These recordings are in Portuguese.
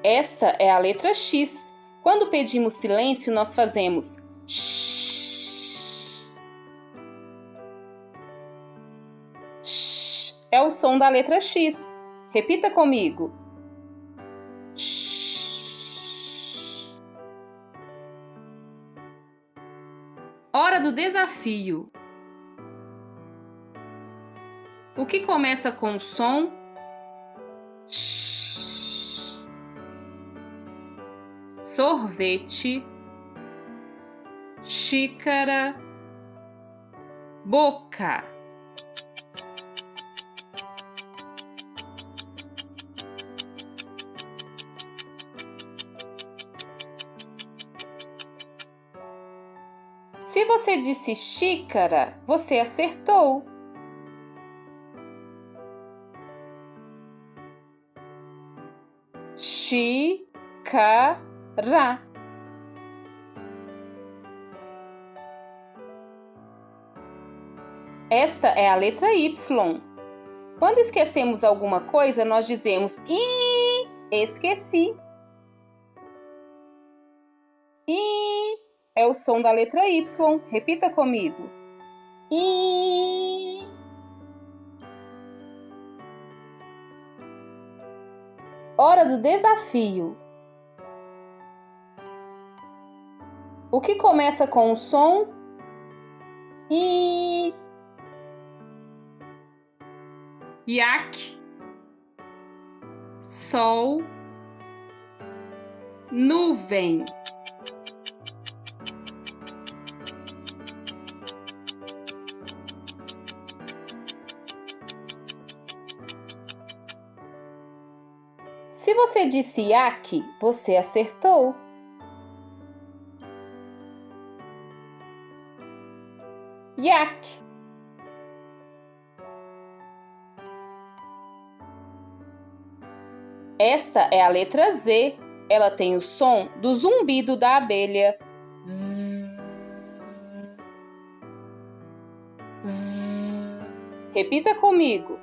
Esta é a letra X. Quando pedimos silêncio, nós fazemos shh. Shh é o som da letra X. Repita comigo. Shh. Hora do desafio. O que começa com o som shh? Sorvete, xícara, boca. Se você disse xícara, você acertou. Xícara. Esta é a letra Y. Quando esquecemos alguma coisa, nós dizemos ih, esqueci. I é o som da letra Y. Repita comigo. I. Hora do desafio. O que começa com o som I. Iaque, sol, nuvem. Se você disse iaque, você acertou. Iaque. Esta é a letra Z. Ela tem o som do zumbido da abelha. Zzz. Zzz. Repita comigo.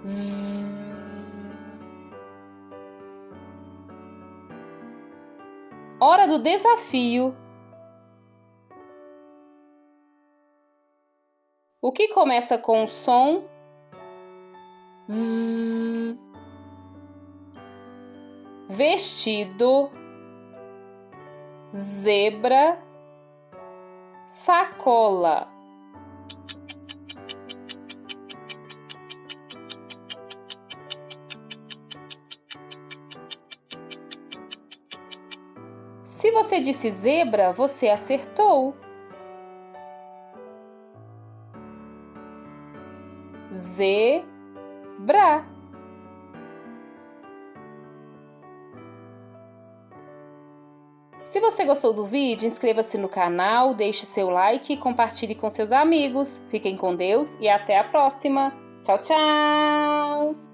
Zzz. Hora do desafio. O que começa com o som Z. Vestido, zebra, sacola. Se você disse zebra, você acertou. Zebra. Se você gostou do vídeo, inscreva-se no canal, deixe seu like e compartilhe com seus amigos. Fiquem com Deus e até a próxima. Tchau, tchau!